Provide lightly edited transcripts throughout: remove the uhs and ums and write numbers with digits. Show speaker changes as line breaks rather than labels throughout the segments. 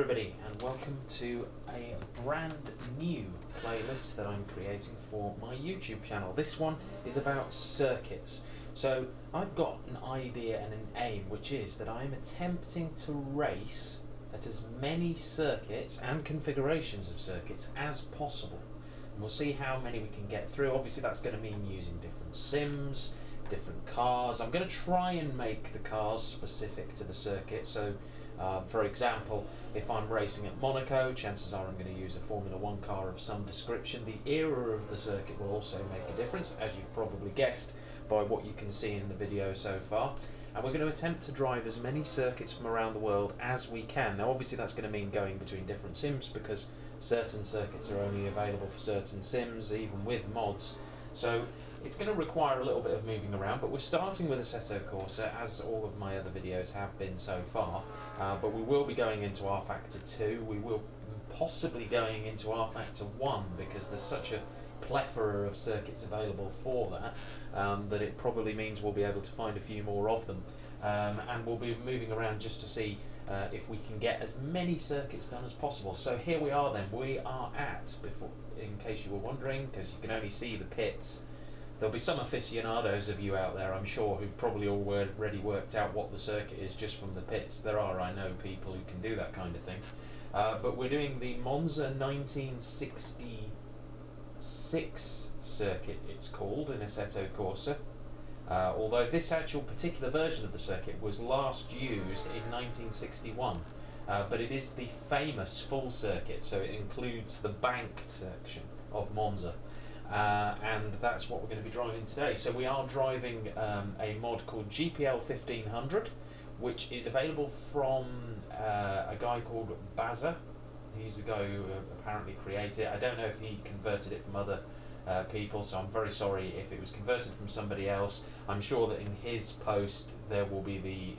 everybody, and welcome to a brand new playlist that I'm creating for my YouTube channel. This one is about circuits. So I've got an idea and an aim, which is that I'm attempting to race at as many circuits and configurations of circuits as possible. And we'll see how many we can get through. Obviously that's going to mean using different sims, different cars. I'm going to try and make the cars specific to the circuit. So for example, if I'm racing at Monaco, chances are I'm going to use a Formula 1 car of some description. The era of the circuit will also make a difference, as you've probably guessed by what you can see in the video so far. And we're going to attempt to drive as many circuits from around the world as we can. Now obviously that's going to mean going between different sims, because certain circuits are only available for certain sims, even with mods. So it's going to require a little bit of moving around, but we're starting with Assetto Corsa, as all of my other videos have been so far. But we will be going into R Factor 2, we will possibly going into R Factor 1, because there's such a plethora of circuits available for that, that it probably means we'll be able to find a few more of them. And we'll be moving around just to see if we can get as many circuits done as possible. So here we are then, we are at, in case you were wondering, because you can only see the pits, there'll be some aficionados of you out there, I'm sure, who've probably already worked out what the circuit is just from the pits. There are, I know, people who can do that kind of thing. But we're doing the Monza 1966 circuit, it's called, in Assetto Corsa. Although this actual particular version of the circuit was last used in 1961. But it is the famous full circuit, so it includes the banked section of Monza. And that's what we're going to be driving today. So we are driving a mod called GPL 1500, which is available from a guy called Bazza. He's the guy who apparently created it. I don't know if he converted it from other people, so I'm very sorry if it was converted from somebody else. I'm sure that in his post there will be the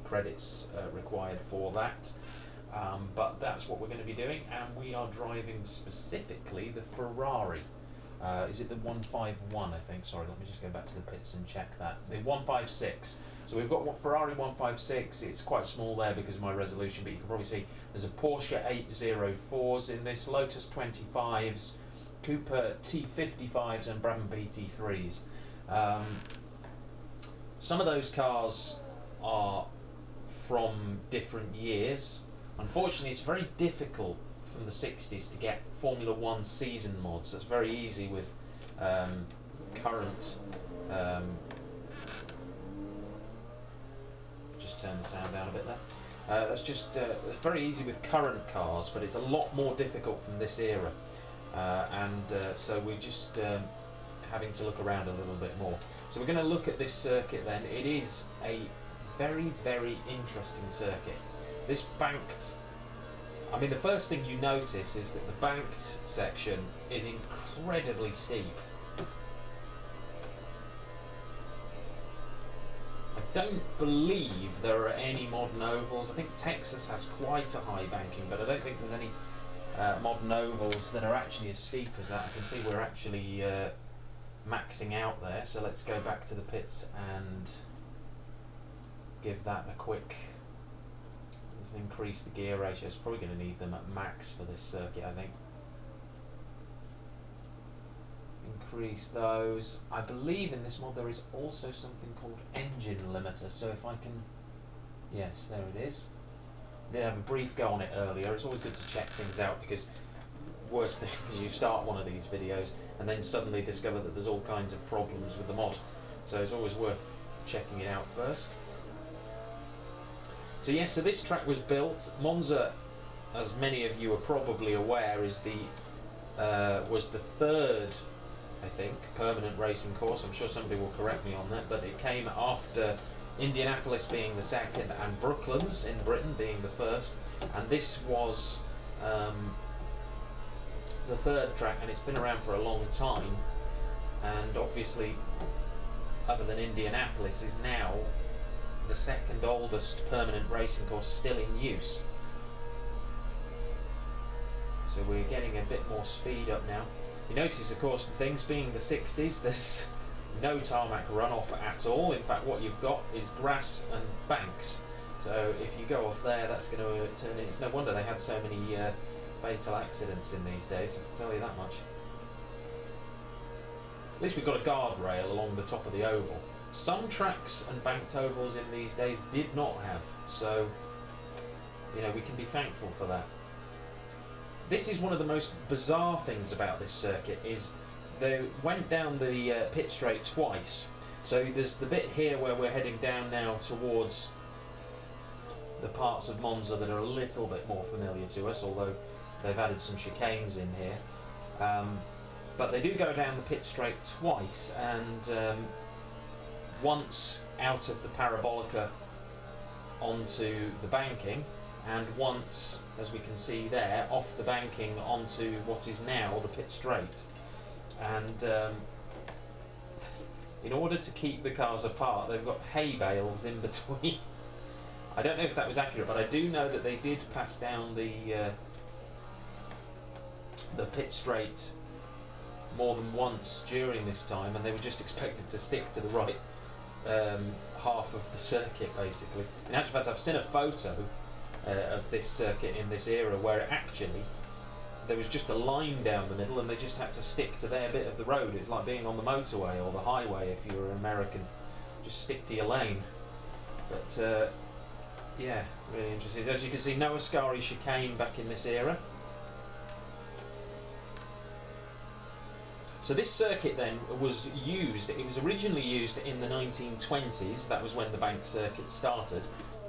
credits required for that. But that's what we're going to be doing, and we are driving specifically the Ferrari. Is it the 151, I think? Sorry, let me just go back to the pits and check that. The 156. So we've got Ferrari 156. It's quite small there because of my resolution, but you can probably see there's a Porsche 804s in this, Lotus 25s, Cooper T55s, and Brabham BT3s. Some of those cars are from different years. Unfortunately, it's very difficult from the 60s to get Formula 1 season mods. That's very easy with current just turn the sound down a bit there. That's very easy with current cars, but it's a lot more difficult from this era, so we're just having to look around a little bit more. So we're going to look at this circuit then. It is a very, very interesting circuit. This banked, I mean, the first thing you notice is that the banked section is incredibly steep. I don't believe there are any modern ovals. I think Texas has quite a high banking, but I don't think there's any modern ovals that are actually as steep as that. I can see we're actually maxing out there, so let's go back to the pits and give that a quick, let's increase the gear ratio. It's probably going to need them at max for this circuit, I think. Increase those. I believe in this mod there is also something called engine limiter, so if I can, yes, there it is. I did have a brief go on it earlier. It's always good to check things out, because worst thing is you start one of these videos and then suddenly discover that there's all kinds of problems with the mod, so it's always worth checking it out first. So yes, so this track was built. Monza, as many of you are probably aware, is was the third, I think, permanent racing course. I'm sure somebody will correct me on that, but it came after Indianapolis being the second and Brooklands in Britain being the first, and this was the third track, and it's been around for a long time, and obviously other than Indianapolis is now the second oldest permanent racing course still in use. So we're getting a bit more speed up now. You notice, of course, the things being the 60s, there's no tarmac runoff at all. In fact, what you've got is grass and banks. So if you go off there, that's going to turn in. It's no wonder they had so many fatal accidents in these days, I can tell you that much. At least we've got a guardrail along the top of the oval. Some tracks and banked ovals in these days did not have, so you know, we can be thankful for that. This is one of the most bizarre things about this circuit, is they went down the pit straight twice. So there's the bit here where we're heading down now towards the parts of Monza that are a little bit more familiar to us, although they've added some chicanes in here. But they do go down the pit straight twice, and once out of the Parabolica onto the banking, and once, as we can see there, off the banking onto what is now the pit straight. And in order to keep the cars apart, they've got hay bales in between. I don't know if that was accurate, but I do know that they did pass down the pit straight more than once during this time, and they were just expected to stick to the right half of the circuit, basically. In actual fact, I've seen a photo of this circuit in this era where actually there was just a line down the middle and they just had to stick to their bit of the road. It's like being on the motorway or the highway if you're an American. Just stick to your lane. But yeah, really interesting. As you can see, no Ascari chicane back in this era. So this circuit then was used, it was originally used in the 1920s, that was when the bank circuit started.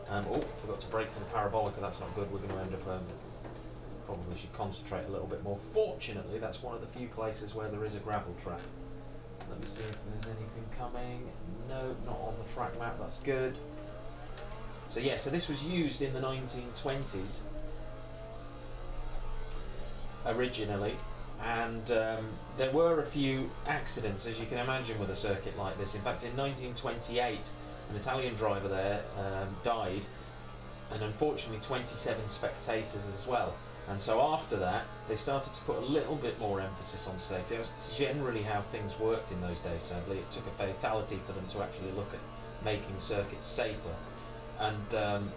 Oh, forgot to brake for the Parabolica, that's not good, we're going to end up, probably should concentrate a little bit more. Fortunately, that's one of the few places where there is a gravel track. Let me see if there's anything coming. No, not on the track map, that's good. So yeah, so this was used in the 1920s, originally. And there were a few accidents, as you can imagine, with a circuit like this. In fact, in 1928, an Italian driver there died, and unfortunately 27 spectators as well. And so after that, they started to put a little bit more emphasis on safety. That was generally how things worked in those days, sadly. It took a fatality for them to actually look at making circuits safer. And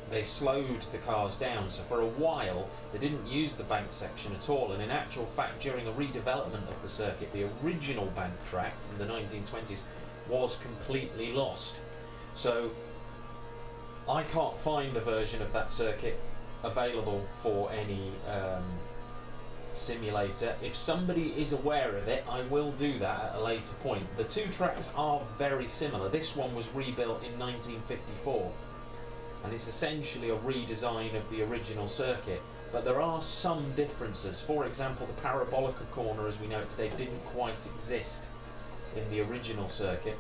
they slowed the cars down, so for a while they didn't use the bank section at all, and in actual fact during a redevelopment of the circuit, the original bank track from the 1920s was completely lost. So I can't find a version of that circuit available for any simulator. If somebody is aware of it, I will do that at a later point. The two tracks are very similar. This one was rebuilt in 1954. And it's essentially a redesign of the original circuit, but there are some differences. For example, the Parabolica corner as we know it today didn't quite exist in the original circuit.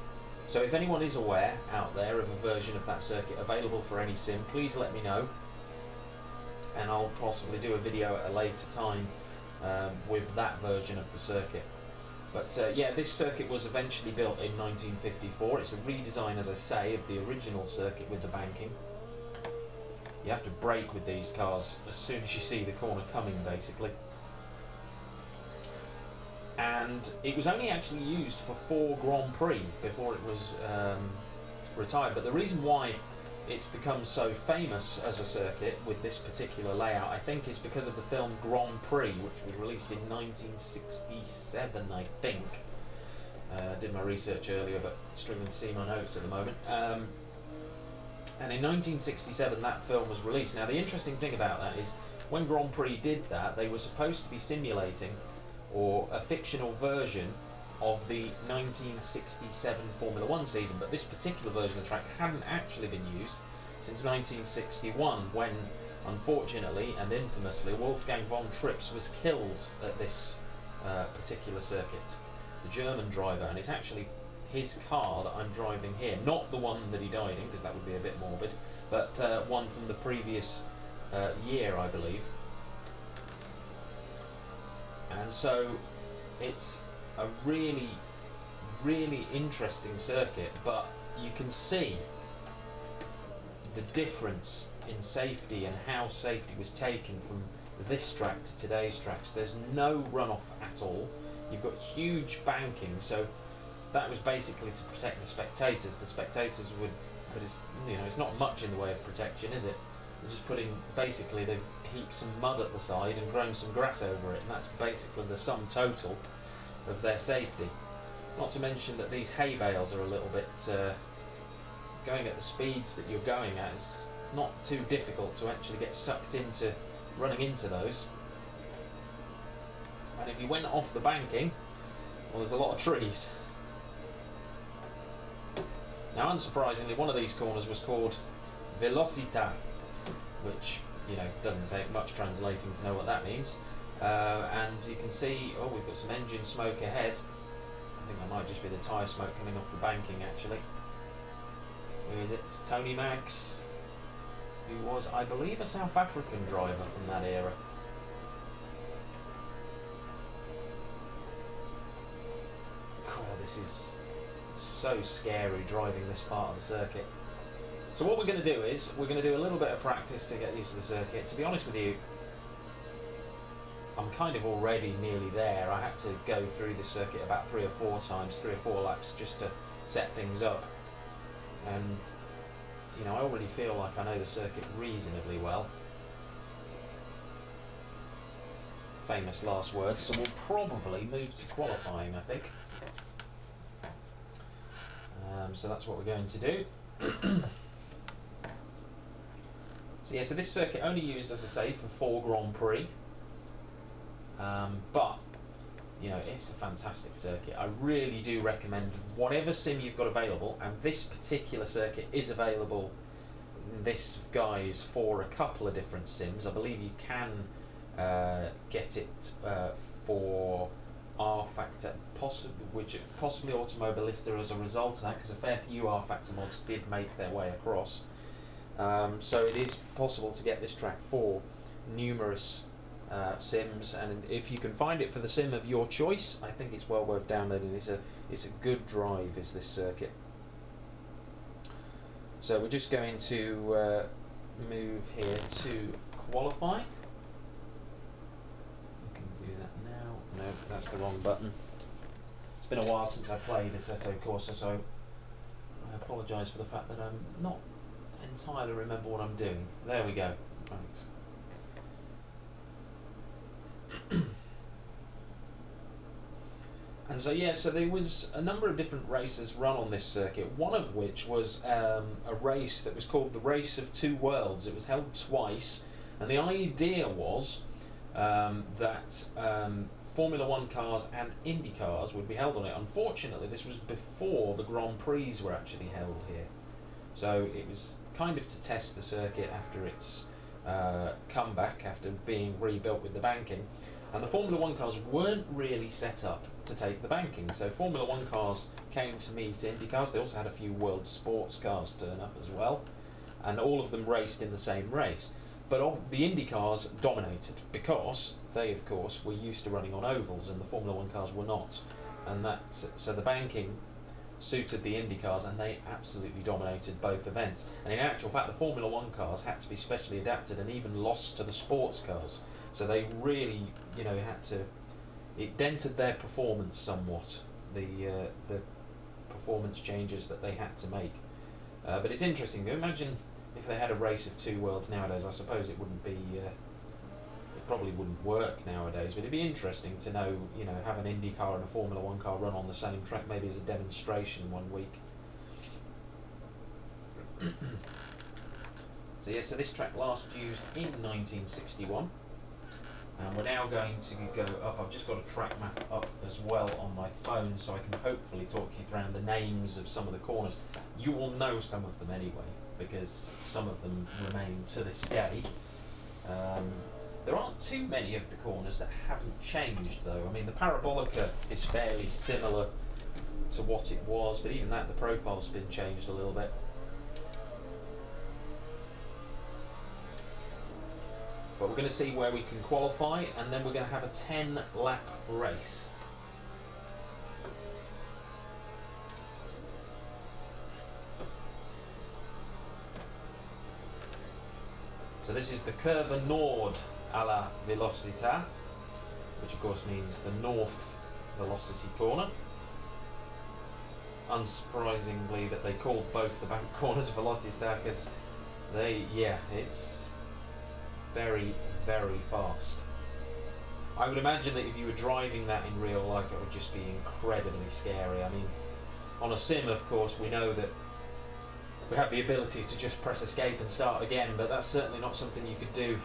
So if anyone is aware out there of a version of that circuit available for any sim, please let me know, and I'll possibly do a video at a later time with that version of the circuit. But yeah, this circuit was eventually built in 1954. It's a redesign, as I say, of the original circuit with the banking. You have to brake with these cars as soon as you see the corner coming, basically. And it was only actually used for 4 Grand Prix before it was retired. But the reason why it's become so famous as a circuit with this particular layout, I think, is because of the film Grand Prix, which was released in 1967, I think. I did my research earlier, but struggling to see my notes at the moment. And in 1967 that film was released. Now the interesting thing about that is when Grand Prix did that, they were supposed to be simulating, or a fictional version of the 1967 Formula 1 season, but this particular version of the track hadn't actually been used since 1961, when unfortunately and infamously Wolfgang von Trips was killed at this particular circuit, the German driver. And it's actually his car that I'm driving here, not the one that he died in, because that would be a bit morbid, but one from the previous year, I believe. And so it's a really, really interesting circuit, but you can see the difference in safety and how safety was taken from this track to today's tracks. There's no runoff at all. You've got huge banking, so that was basically to protect the spectators. The spectators would but it's, you know, it's not much in the way of protection, is it? They're just putting, basically they've heaped some mud at the side and grown some grass over it, and that's basically the sum total of their safety. Not to mention that these hay bales are a little bit, going at the speeds that you're going at, it's not too difficult to actually get sucked into running into those. And if you went off the banking, well, there's a lot of trees. Now, unsurprisingly, one of these corners was called Velosita, which, you know, doesn't take much translating to know what that means. And you can see, oh, we've got some engine smoke ahead. I think that might just be the tyre smoke coming off the banking, actually. Who is it? It's Tony Max, who was, I believe, a South African driver from that era. God, this is so scary driving this part of the circuit. So what we're going to do is, we're going to do a little bit of practice to get used to the circuit. To be honest with you, I'm kind of already nearly there. I had to go through this circuit about 3 or 4 times, 3 or 4 laps, just to set things up. And, you know, I already feel like I know the circuit reasonably well. Famous last words. So we'll probably move to qualifying, I think. So that's what we're going to do. So yeah, so this circuit only used, as I say, for 4 Grand Prix. But, you know, it's a fantastic circuit. I really do recommend whatever sim you've got available, and this particular circuit is available, this guys, for a couple of different sims. I believe you can get it for R-Factor, possibly Automobilista as a result of that, because a fair few R-Factor mods did make their way across. So it is possible to get this track for numerous sims, and if you can find it for the sim of your choice, I think it's well worth downloading. It's a good drive, is this circuit. So we're just going to move here to qualify. You can do that now. No, that's the wrong button. It's been a while since I played Assetto Corsa, so I apologise for the fact that I'm not entirely remember what I'm doing. There we go. Right. And so yeah, so there was a number of different races run on this circuit, one of which was a race that was called the Race of Two Worlds. It was held twice, and the idea was that Formula 1 cars and Indy cars would be held on it. Unfortunately, this was before the Grand Prix were actually held here, so it was kind of to test the circuit after its comeback, after being rebuilt with the banking. And the Formula 1 cars weren't really set up to take the banking, so Formula 1 cars came to meet Indy cars. They also had a few World Sports cars turn up as well, and all of them raced in the same race. But the Indy cars dominated, because they, of course, were used to running on ovals, and the Formula 1 cars were not. And so the banking suited the Indy cars, and they absolutely dominated both events. And in actual fact, the Formula 1 cars had to be specially adapted and even lost to the sports cars. So they really, you know, it dented their performance somewhat, the performance changes that they had to make. But it's interesting. Imagine if they had a Race of Two Worlds nowadays. I suppose it wouldn't be, it probably wouldn't work nowadays, but it'd be interesting to know, you know, have an Indy car and a Formula 1 car run on the same track, maybe as a demonstration one week. So yes, so this track last used in 1961. And we're now going to go up. I've just got a track map up as well on my phone, so I can hopefully talk you through the names of some of the corners. You will know some of them anyway, because some of them remain to this day. There aren't too many of the corners that haven't changed, though. I mean, the Parabolica is fairly similar to what it was, but even that, the profile's been changed a little bit. But we're going to see where we can qualify, and then we're going to have a 10-lap race. So this is the Curva Nord alla Velocita, which of course means the North Velocity corner. unsurprisingly, that they called both the bank corners Velocita, because it's very, very fast. I would imagine that if you were driving that in real life, it would just be incredibly scary. I mean, on a sim, of course, we know that we have the ability to just press escape and start again, but that's certainly not something you could do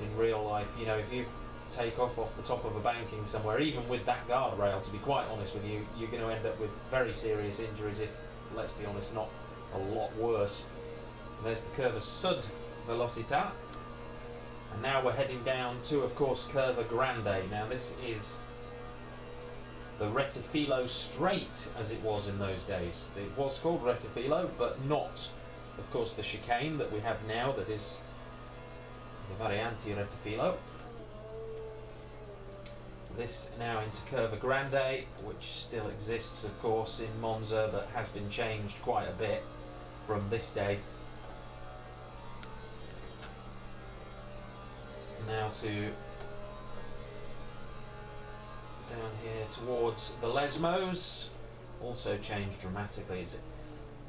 in real life. You know, if you take off the top of a banking somewhere, even with that guardrail, to be quite honest with you, you're going to end up with very serious injuries, if, let's be honest, not a lot worse. And there's the Curva Sud Velocita. And now we're heading down to, of course, Curvagrande. Now this is the Rettifilo Straight, as it was in those days. It was called Rettifilo, but not, of course, the chicane that we have now, that is the Varianti Rettifilo. This now into Curvagrande, which still exists, of course, in Monza, but has been changed quite a bit from this day. Now to down here towards the Lesmos, also changed dramatically.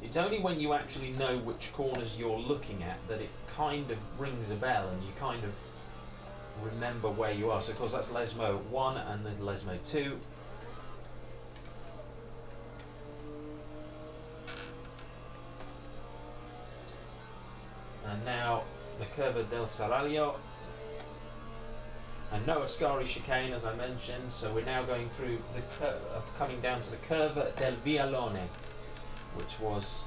It's only when you actually know which corners you're looking at that it kind of rings a bell and you kind of remember where you are. So of course that's Lesmo 1 and then Lesmo 2. And now the Kerber Del Saladio. And no Ascari chicane, as I mentioned, so we're now going through the coming down to the Curva del Vialone, which was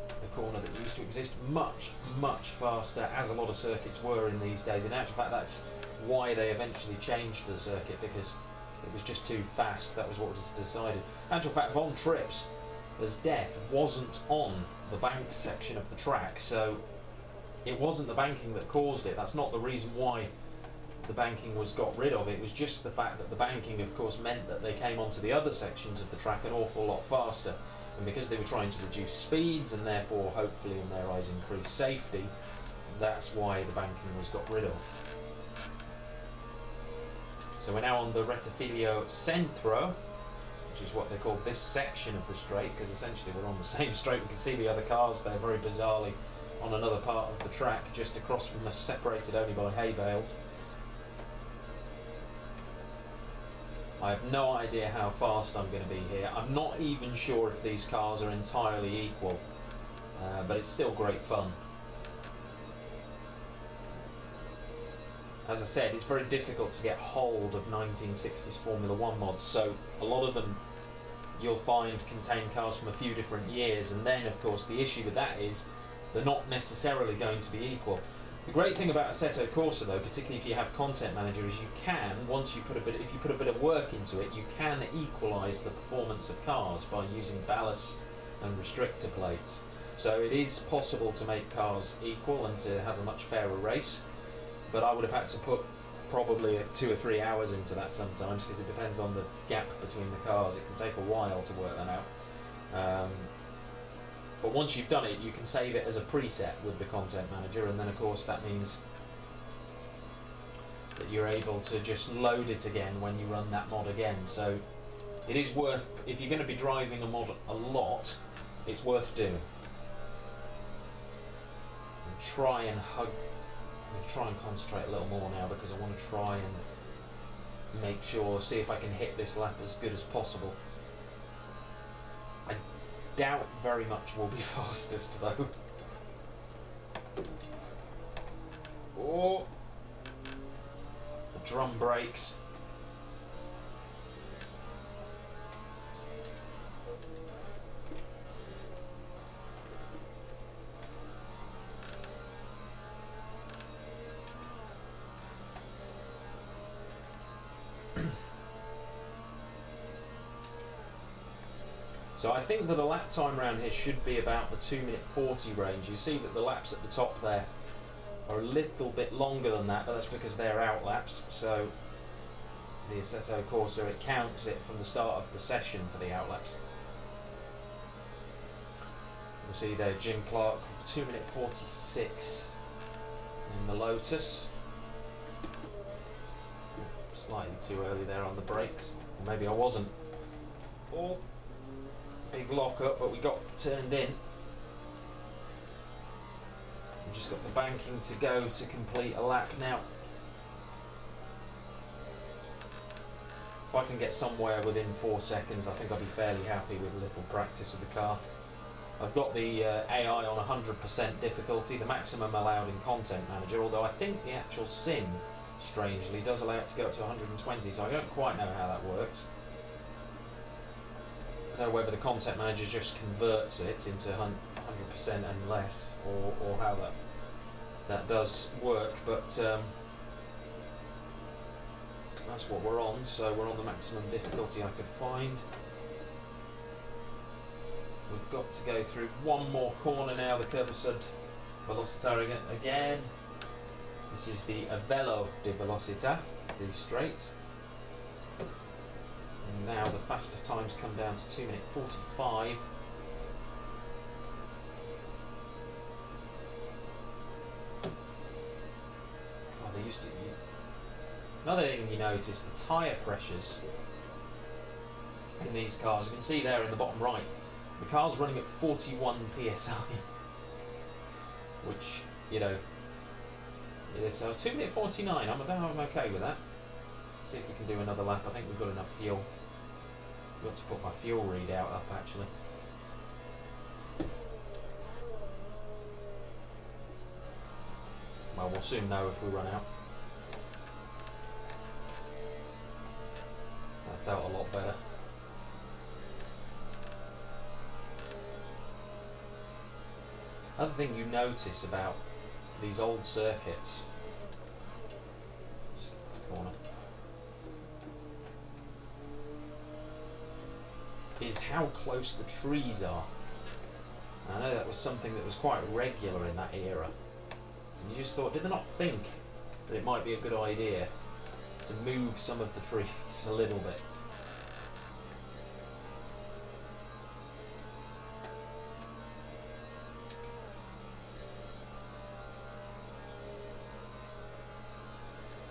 the corner that used to exist much, much faster, as a lot of circuits were in these days. In actual fact, that's why they eventually changed the circuit, because it was just too fast. That was what was decided. In actual fact, Von Trips, as death, wasn't on the bank section of the track, so it wasn't the banking that caused it. That's not the reason why the banking was got rid of. It was just the fact that the banking, of course, meant that they came onto the other sections of the track an awful lot faster, and because they were trying to reduce speeds and therefore hopefully in their eyes increase safety, that's why the banking was got rid of. So we're now on the Rettifilo Centro, which is what they call this section of the straight, because essentially we're on the same straight. We can see the other cars there very bizarrely on another part of the track just across from us, separated only by hay bales. I have no idea how fast I'm going to be here. I'm not even sure if these cars are entirely equal, but it's still great fun. As I said, it's very difficult to get hold of 1960s Formula 1 mods, so a lot of them you'll find contain cars from a few different years, and then of course the issue with that is they're not necessarily going to be equal. The great thing about Assetto Corsa, though, particularly if you have Content Manager, is you can, once you put if you put a bit of work into it, you can equalise the performance of cars by using ballast and restrictor plates. So it is possible to make cars equal and to have a much fairer race, but I would have had to put probably 2 or 3 hours into that sometimes, because it depends on the gap between the cars. It can take a while to work that out. But once you've done it, you can save it as a preset with the Content Manager, and then of course that means that you're able to just load it again when you run that mod again. So it is worth, if you're going to be driving a mod a lot, it's worth doing. And try and concentrate a little more now, because I want to try and make sure, see if I can hit this lap as good as possible. I doubt very much will be fastest though. Oh, the drum brakes. So I think that the lap time around here should be about the 2:40 range. You see that the laps at the top there are a little bit longer than that, but that's because they're out laps. So the Assetto Corsa, it counts it from the start of the session for the out laps. You'll see there Jim Clark, 2:46 in the Lotus. Slightly too early there on the brakes. Or maybe I wasn't. Oh. big lock up, but we got turned in. We've just got the banking to go to complete a lap now. If I can get somewhere within 4 seconds, I think I'll be fairly happy with a little practice with the car. I've got the AI on 100% difficulty, the maximum allowed in Content Manager, although I think the actual sim, strangely, does allow it to go up to 120, so I don't quite know how that works. I don't know whether the Content Manager just converts it into 100% and less, or how that does work, but that's what we're on, so we're on the maximum difficulty I could find. We've got to go through one more corner now, the Kerber Velosita again. This is the Velo de Velosita, the straight. And now the fastest times come down to 2 minute 45. Oh, they used to. Another thing you notice, the tyre pressures in these cars. You can see there in the bottom right, the car's running at 41 psi, which, you know, so 2 minute 49. I'm okay with that. See if we can do another lap. I think we've got enough fuel. I've got to put my fuel readout up actually. Well, we'll soon know if we run out. That felt a lot better. Other thing you notice about these old circuits, just this corner, is how close the trees are. I know that was something that was quite regular in that era. And you just thought, did they not think that it might be a good idea to move some of the trees a little bit?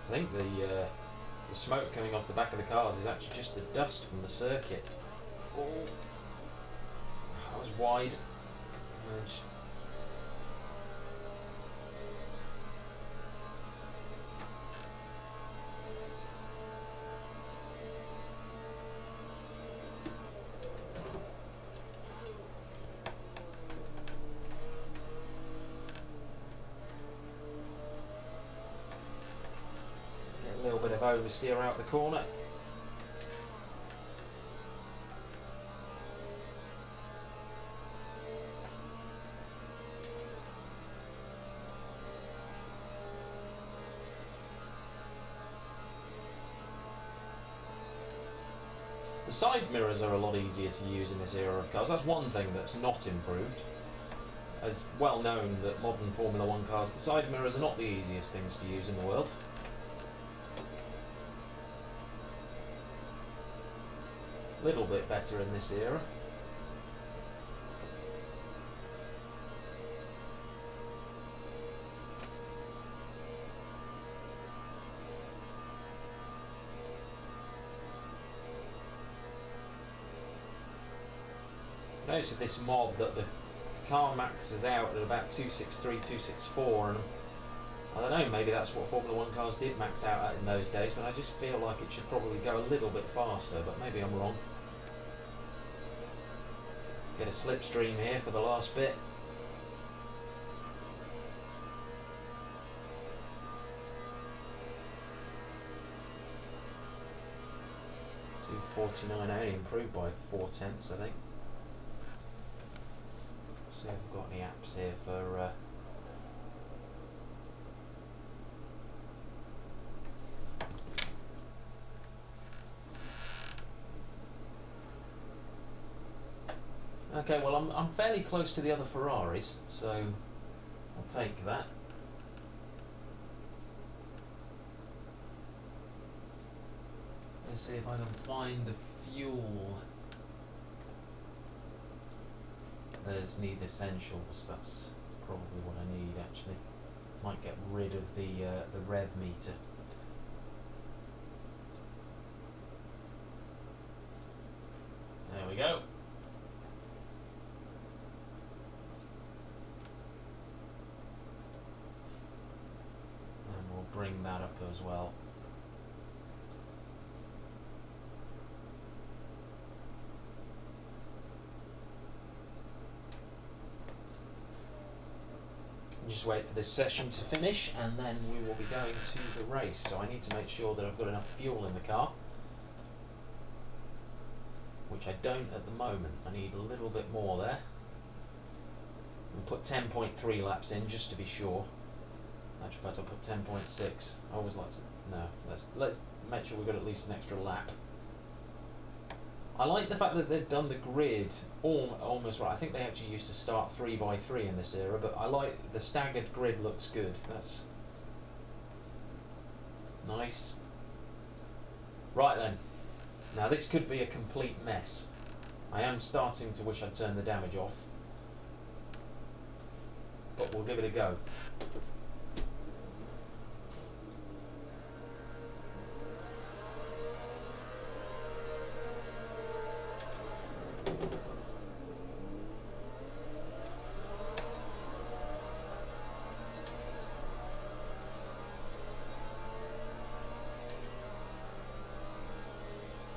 I think the smoke coming off the back of the cars is actually just the dust from the circuit. Oh, that was wide. A little bit of oversteer out the corner. The side mirrors are a lot easier to use in this era of cars. That's one thing that's not improved. As well known that modern Formula 1 cars, the side mirrors are not the easiest things to use in the world. A little bit better in this era. Notice with this mod that the car maxes out at about 263, 264, and I don't know, maybe that's what Formula 1 cars did max out at in those days, but I just feel like it should probably go a little bit faster, but maybe I'm wrong. Get a slipstream here for the last bit. .249, only improved by 4 tenths, I think. See if we've got any apps here for okay, well I'm fairly close to the other Ferraris, so I'll take that. Let's see if I can find the fuel. There's need essentials. That's probably what I need actually. Might get rid of the rev meter. There we go. as well. Just wait for this session to finish and then we will be going to the race. So I need to make sure that I've got enough fuel in the car, which I don't at the moment. I need a little bit more there. I'll put 10.3 laps in just to be sure. Actually, in fact, I'll put 10.6. I always like to... No, let's make sure we've got at least an extra lap. I like the fact that they've done the grid almost right. I think they actually used to start 3x3 in this era, but I like the staggered grid. Looks good. That's nice. Right then. Now this could be a complete mess. I am starting to wish I'd turned the damage off, but we'll give it a go.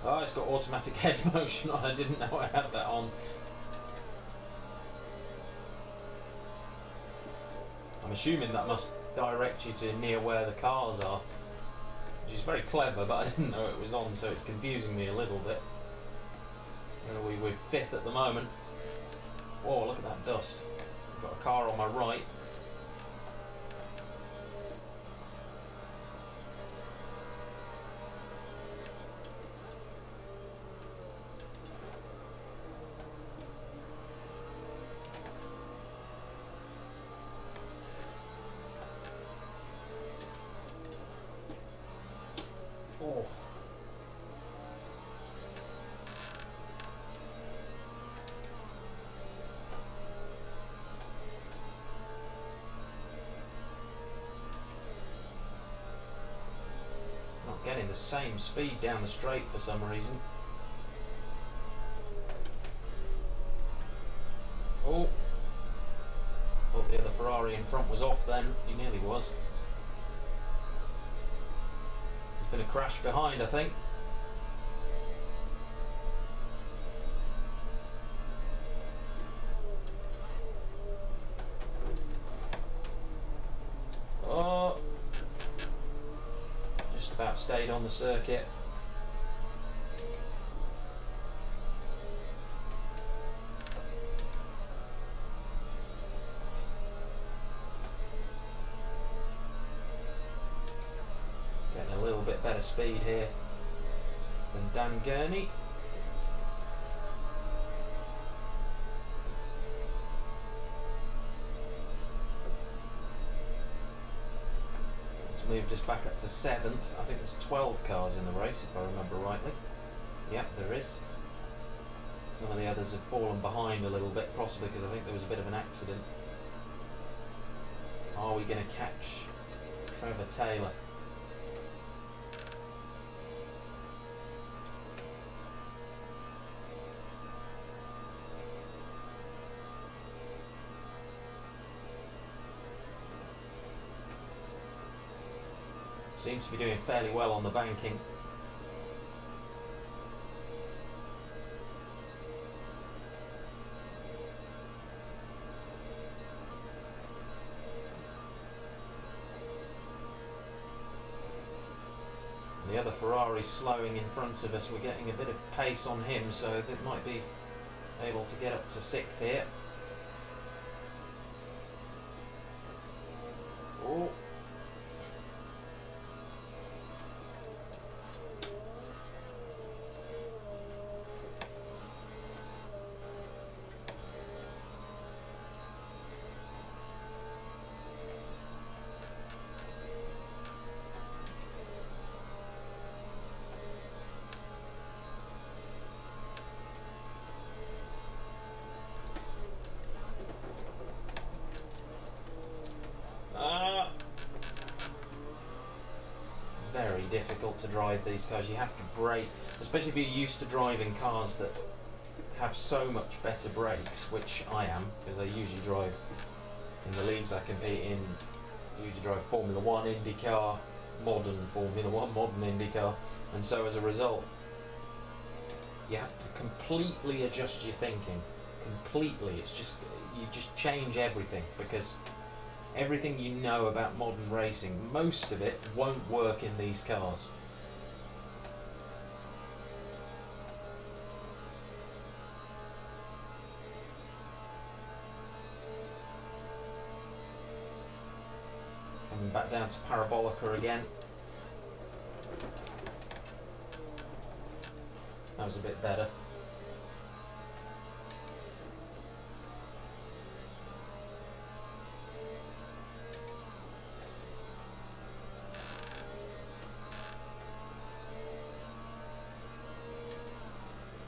Oh, it's got automatic head motion on. I didn't know I had that on. I'm assuming that must direct you to near where the cars are, which is very clever, but I didn't know it was on, so it's confusing me a little bit. We're fifth at the moment. Whoa, look at that dust. I've got a car on my right. Oh. Not getting the same speed down the straight for some reason. Oh. Thought the other Ferrari in front was off then. He nearly was. Been a crash behind, I think. Oh, just about stayed on the circuit. Better speed here than Dan Gurney. It's moved us back up to 7th. I think there's 12 cars in the race if I remember rightly. Yep, there is. Some of the others have fallen behind a little bit, possibly because I think there was a bit of an accident. Are we going to catch Trevor Taylor? Seems to be doing fairly well on the banking. The other Ferrari's slowing in front of us. We're getting a bit of pace on him, so they might be able to get up to 6th here. Oh. Very difficult to drive these cars. You have to brake, especially if you're used to driving cars that have so much better brakes, which I am, because I usually drive in the leagues I compete in. I usually drive Formula 1, IndyCar, modern Formula 1, modern IndyCar, and so as a result you have to completely adjust your thinking. Completely. It's just, you just change everything, because everything you know about modern racing, most of it won't work in these cars. Coming back down to Parabolica again. That was a bit better.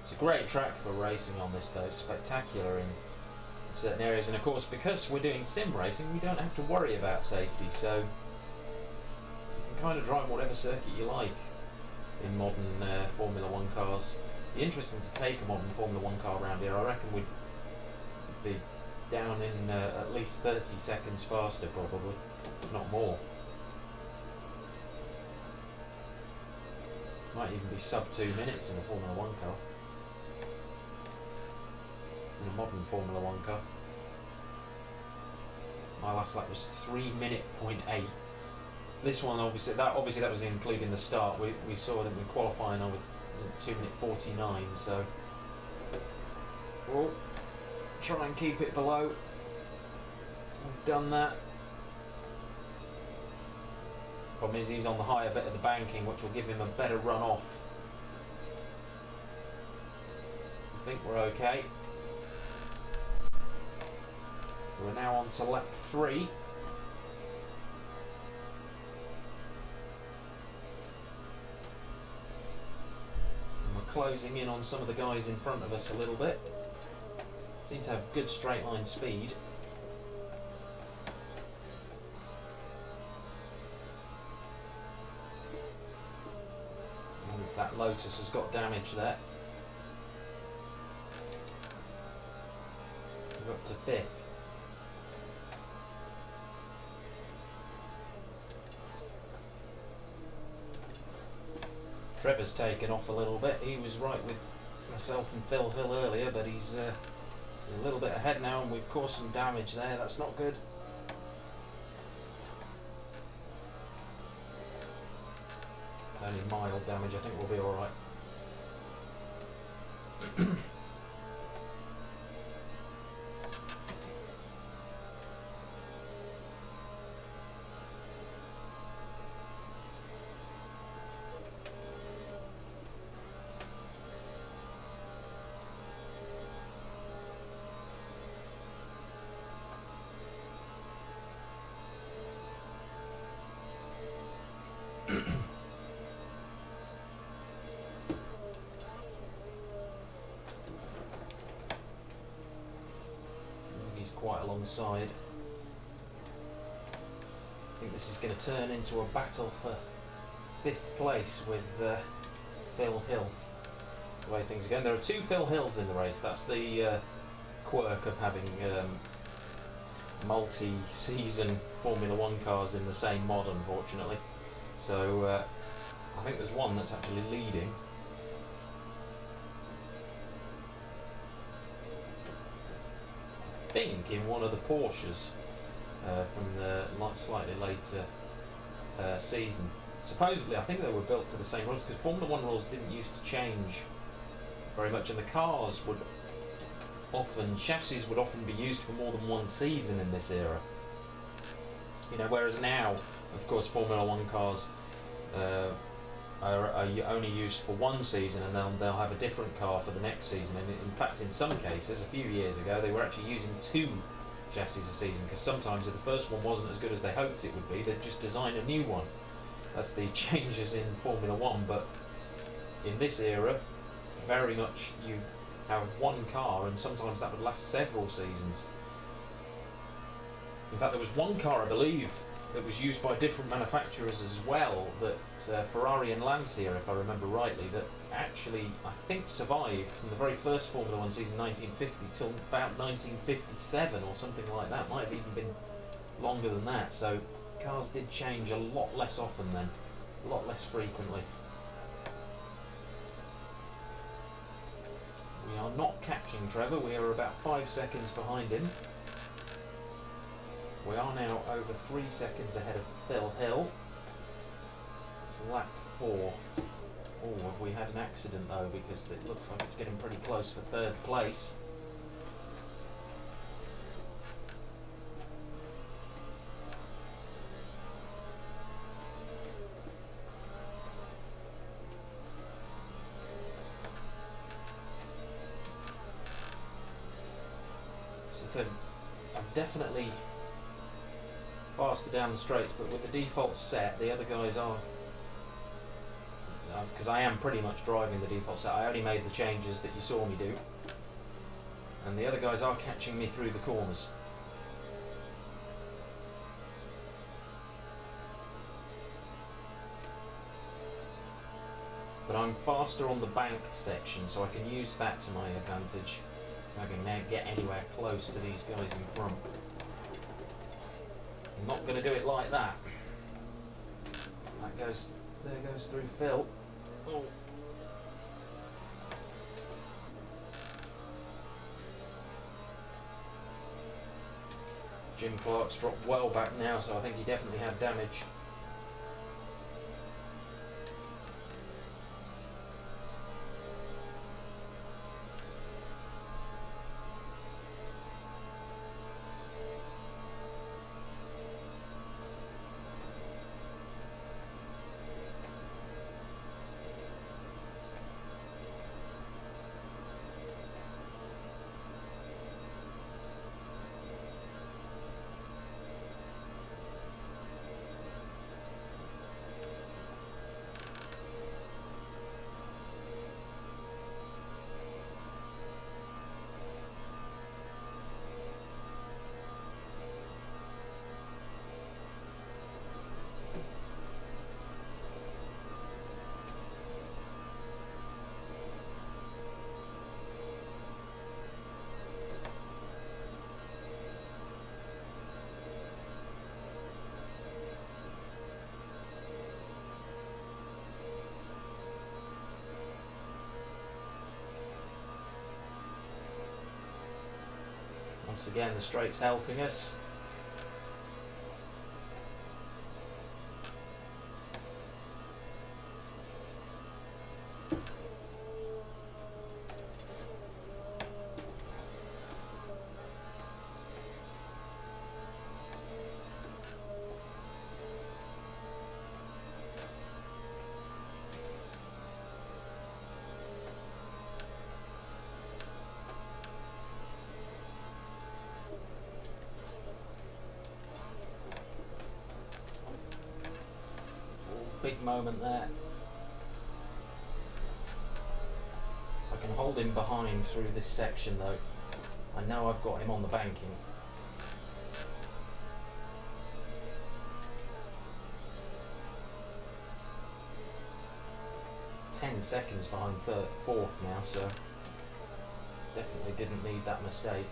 It's a great track for racing on this though, it's spectacular in certain areas, and of course because we're doing sim racing we don't have to worry about safety, so you can kind of drive whatever circuit you like in modern Formula 1 cars. It'd be interesting to take a modern Formula 1 car around here. I reckon we'd be down in at least 30 seconds faster probably, if not more. Might even be sub 2 minutes in a Formula 1 car. In a modern Formula 1 car. My last lap was 3:08. This one obviously that was including the start. We saw that in qualifying I was 2:49, so we'll try and keep it below. We've done that. Problem is he's on the higher bit of the banking, which will give him a better run off. I think we're okay. We're now on to lap 3. And we're closing in on some of the guys in front of us a little bit. Seem to have good straight line speed. And if that Lotus has got damage there. We're up to 5th. Trevor's taken off a little bit. He was right with myself and Phil Hill earlier, but he's a little bit ahead now, and we've caused some damage there. That's not good. Only mild damage. I think we'll be all right. Quite alongside. I think this is going to turn into a battle for 5th place with Phil Hill, the way things are going. There are 2 Phil Hills in the race. That's the quirk of having multi-season Formula 1 cars in the same mod, unfortunately. So I think there's one that's actually leading. I think in one of the Porsches from the slightly later season. Supposedly, I think they were built to the same rules, because Formula 1 rules didn't used to change very much, and the cars would often, chassis would often be used for more than one season in this era. You know, whereas now, of course, Formula 1 cars are only used for one season, and they'll have a different car for the next season. And in fact, in some cases, a few years ago, they were actually using 2 chassis a season, because sometimes if the first one wasn't as good as they hoped it would be, they'd just design a new one. That's the changes in Formula 1, but in this era, very much you have one car, and sometimes that would last several seasons. In fact, there was one car, I believe, that was used by different manufacturers as well, that Ferrari and Lancia, if I remember rightly, that actually, I think, survived from the very first Formula 1 season, 1950, till about 1957 or something like that. Might have even been longer than that. So cars did change a lot less often then. a lot less frequently. We are not catching Trevor, we are about 5 seconds behind him. We are now over 3 seconds ahead of Phil Hill. It's lap 4. Oh, have we had an accident though, because it looks like it's getting pretty close for 3rd place. So I'm definitely faster down the straight, but with the default set, the other guys are, because I am pretty much driving the default set. I only made the changes that you saw me do, and the other guys are catching me through the corners. But I'm faster on the banked section, so I can use that to my advantage. I can now get anywhere close to these guys in front. I'm not going to do it like that. There goes through Phil. Oh. Jim Clark's dropped well back now, so I think he definitely had damage. Once again, the straight's helping us. Big moment there. I can hold him behind through this section though. I know I've got him on the banking. Ten seconds behind fourth now, so definitely didn't need that mistake.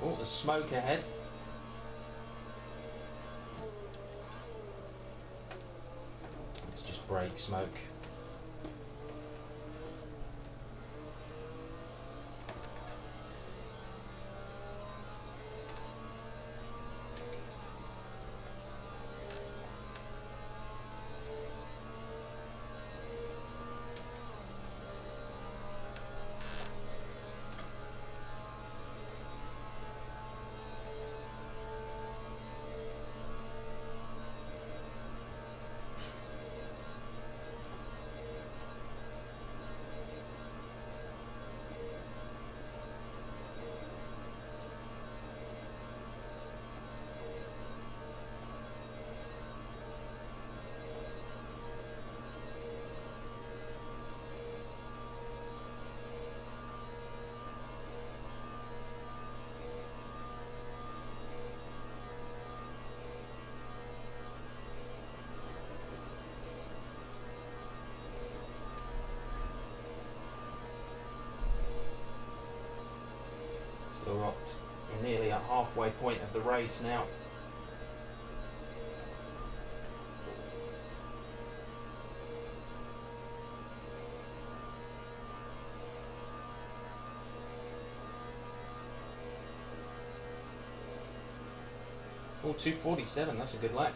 Oh, there's smoke ahead. It's just brake smoke. halfway point of the race now. Oh, 2:47, that's a good lap.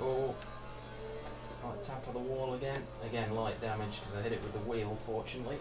Oh, slight tap of the wall again. Again, light damage because I hit it with the wheel, fortunately.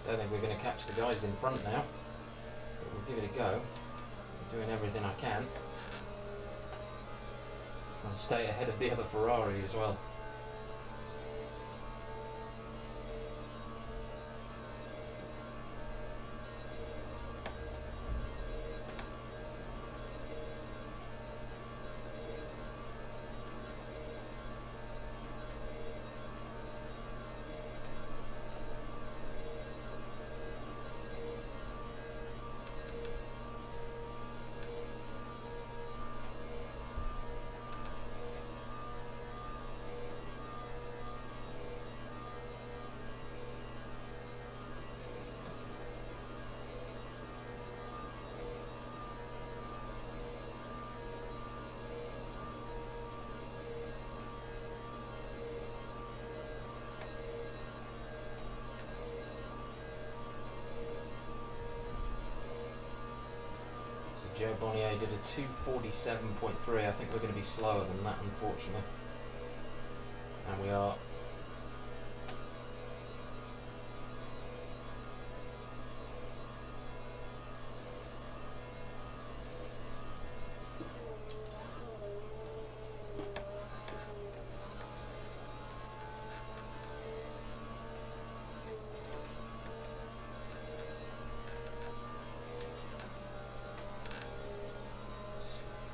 Don't think we're going to catch the guys in front now, but we'll give it a go. I'm doing everything I can. Trying to stay ahead of the other Ferrari as well. Joe Bonnier did a 2:47.3. I think we're going to be slower than that, unfortunately. And we are.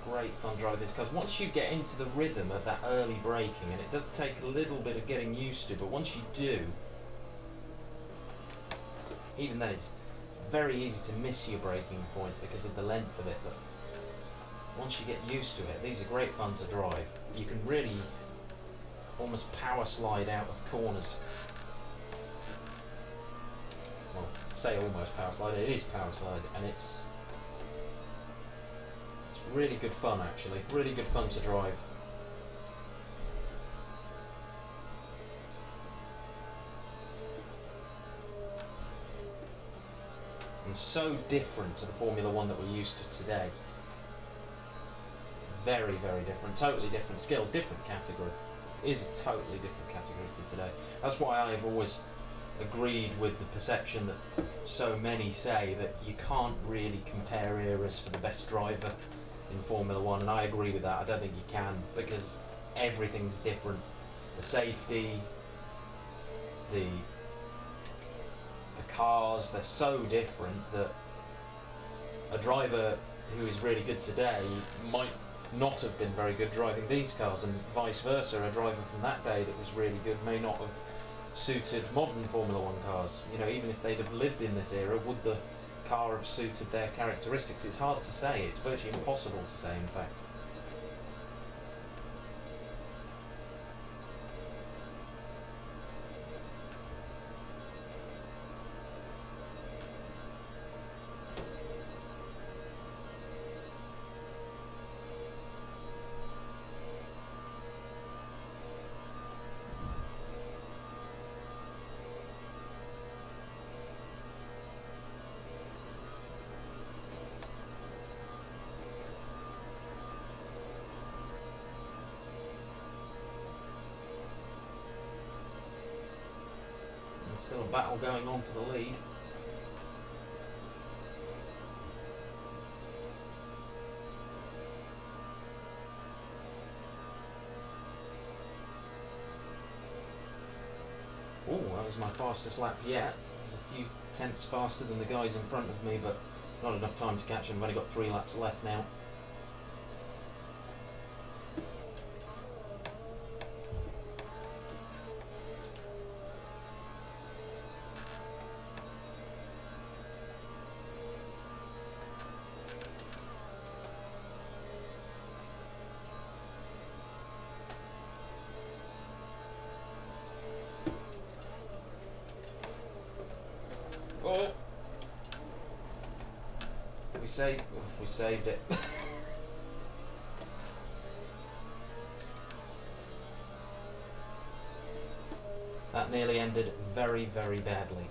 Great fun driving this, because once you get into the rhythm of that early braking, and it does take a little bit of getting used to, but once you do, even then it's very easy to miss your braking point because of the length of it, but once you get used to it, these are great fun to drive. You can really almost power slide out of corners. Well, say almost power slide, it is power slide, and it's really good fun, actually. Really good fun to drive. And so different to the Formula One that we're used to today. Very, very different. Totally different skill, different category. It is a totally different category to today. That's why I've always agreed with the perception that so many say that you can't really compare eras for the best driver in Formula One, and I agree with that. I don't think you can, because everything's different. The safety, the cars, they're so different that a driver who is really good today might not have been very good driving these cars, and vice versa. A driver from that day that was really good may not have suited modern Formula One cars. You know, even if they'd have lived in this era, would the car have suited their characteristics? It's hard to say. It's virtually impossible to say, in fact. battle going on for the lead. Oh, that was my fastest lap yet. A few tenths faster than the guys in front of me, but not enough time to catch them. I've only got 3 laps left now. Oh! We saved it. That nearly ended very, very badly.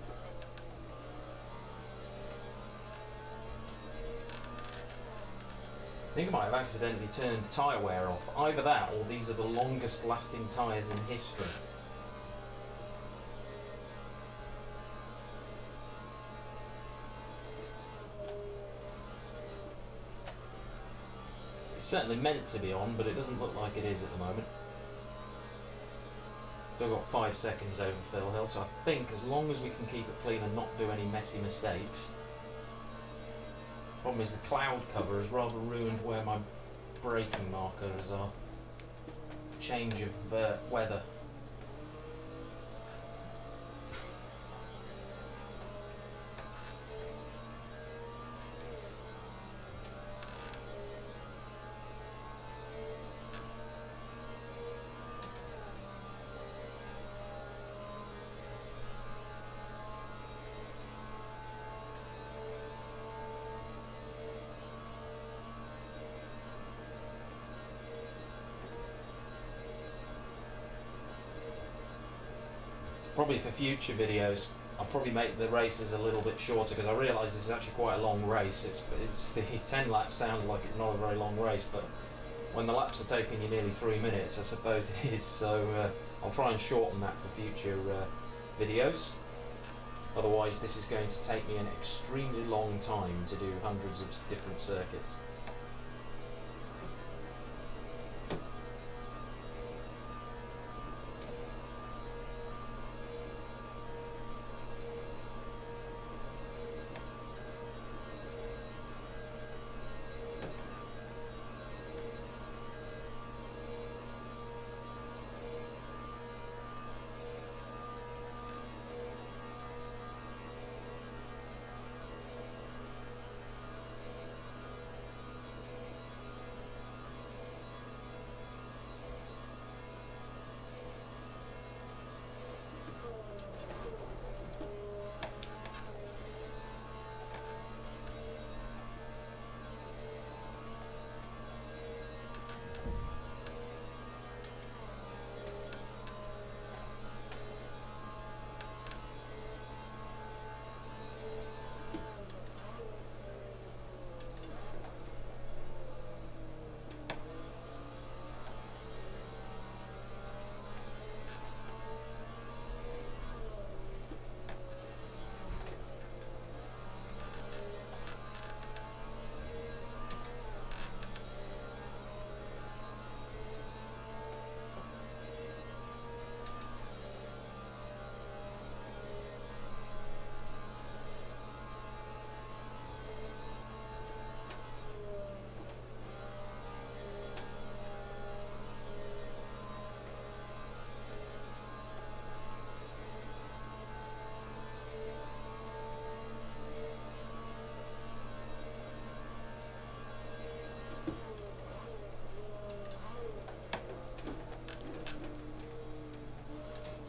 I think I might have accidentally turned tyre wear off. Either that, or these are the longest lasting tyres in history. It's certainly meant to be on, but it doesn't look like it is at the moment. Still got 5 seconds over Phil Hill, so I think as long as we can keep it clean and not do any messy mistakes. Problem is the cloud cover has rather ruined where my braking markers are. Change of weather. Probably for future videos, I'll probably make the races a little bit shorter, because I realise this is actually quite a long race. It's the 10 laps sounds like it's not a very long race, but when the laps are taking you nearly 3 minutes, I suppose it is. So I'll try and shorten that for future videos. Otherwise, this is going to take me an extremely long time to do hundreds of different circuits.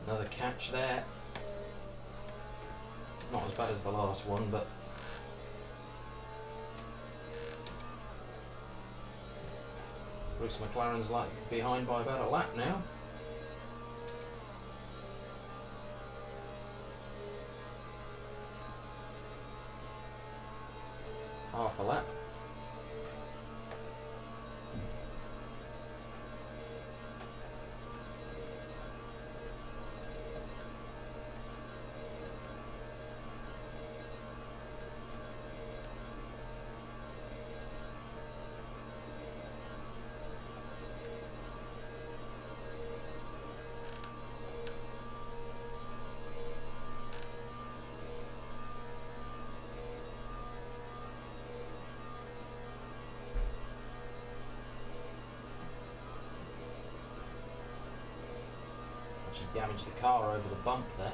Another catch there. Not as bad as the last one, but Bruce McLaren's like behind by about a lap now. Half a lap. damaged the car over the bump there.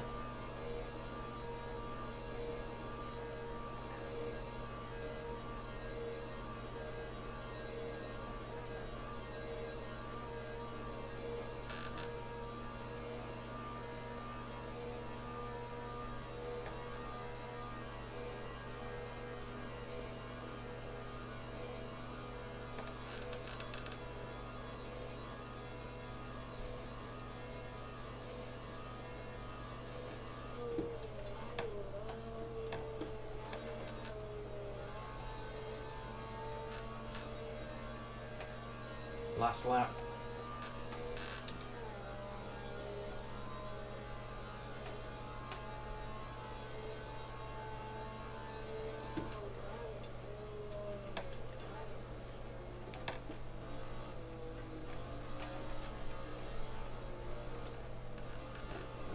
Last lap.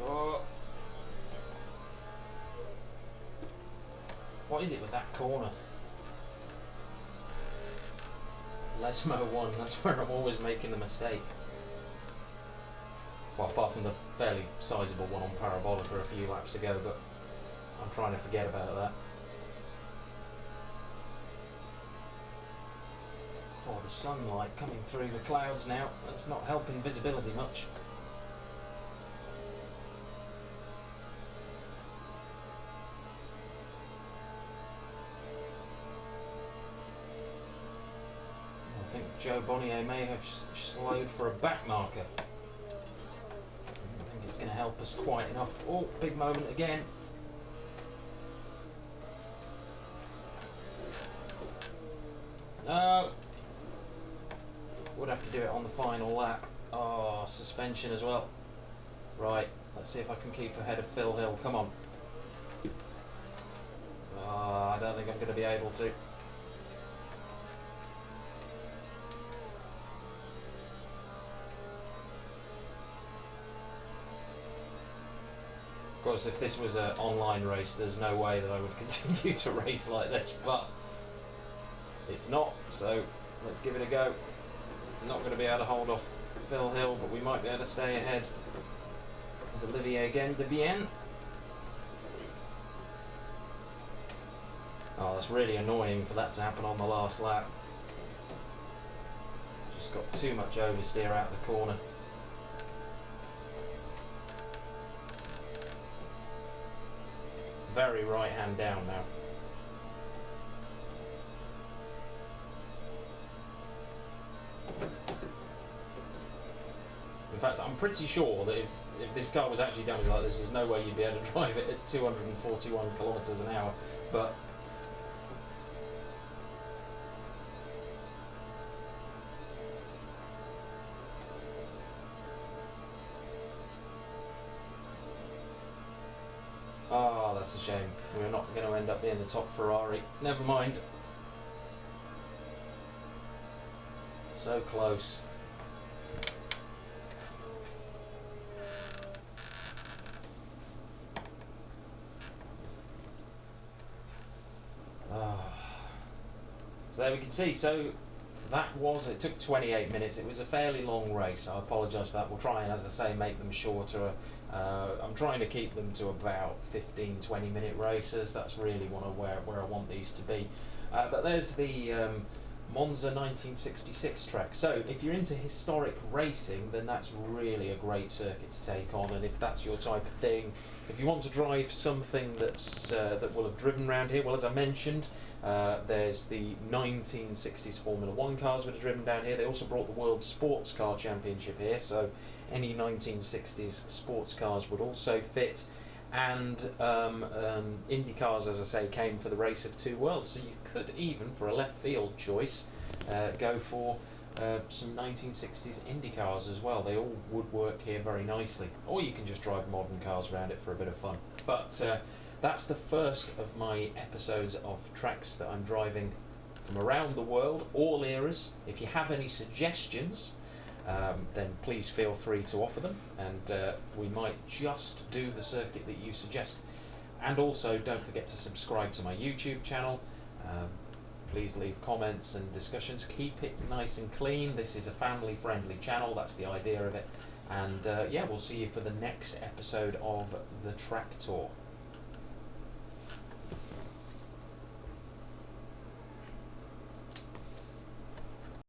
Oh. What is it with that corner? Lesmo 1, that's where I'm always making the mistake. Well, apart from the fairly sizable one on Parabolica a few laps ago, but I'm trying to forget about that. Oh, the sunlight coming through the clouds now, that's not helping visibility much. I think Joe Bonnier may have slowed for a back marker. I don't think it's going to help us quite enough. Oh, big moment again. No. Would have to do it on the final lap. Oh, suspension as well. Right, let's see if I can keep ahead of Phil Hill. Come on. Oh, I don't think I'm going to be able to. Of course, if this was an online race, there's no way that I would continue to race like this, but it's not, so let's give it a go. Not going to be able to hold off Phil Hill, but we might be able to stay ahead of Olivier Gendebien. Oh, that's really annoying for that to happen on the last lap. Just got too much oversteer out of the corner. Very right hand down now. In fact, I'm pretty sure that if this car was actually damaged like this, there's no way you'd be able to drive it at 241 kilometers an hour. But oh, that's a shame. We're not going to end up being the top Ferrari. Never mind. So close. So there we can see. So that was, it took 28 minutes. It was a fairly long race. I apologise for that. We'll try and, as I say, make them shorter. I'm trying to keep them to about 15-20 minute races. That's really where I want these to be. But there's the Monza 1966 track. So if you're into historic racing, then that's really a great circuit to take on. And if that's your type of thing, if you want to drive something that's that will have driven around here, well, as I mentioned, there's the 1960s Formula 1 cars that have driven down here. They also brought the World Sports Car Championship here, so any 1960s sports cars would also fit. And Indy cars, as I say, came for the Race of Two Worlds, so you could even, for a left field choice, go for some 1960s Indy cars as well. They all would work here very nicely, or you can just drive modern cars around it for a bit of fun. But that's the first of my episodes of tracks that I'm driving from around the world, all eras. If you have any suggestions, then please feel free to offer them, and we might just do the circuit that you suggest. And also, don't forget to subscribe to my YouTube channel. Please leave comments and discussions. Keep it nice and clean. This is a family-friendly channel. That's the idea of it. And yeah, we'll see you for the next episode of the track tour.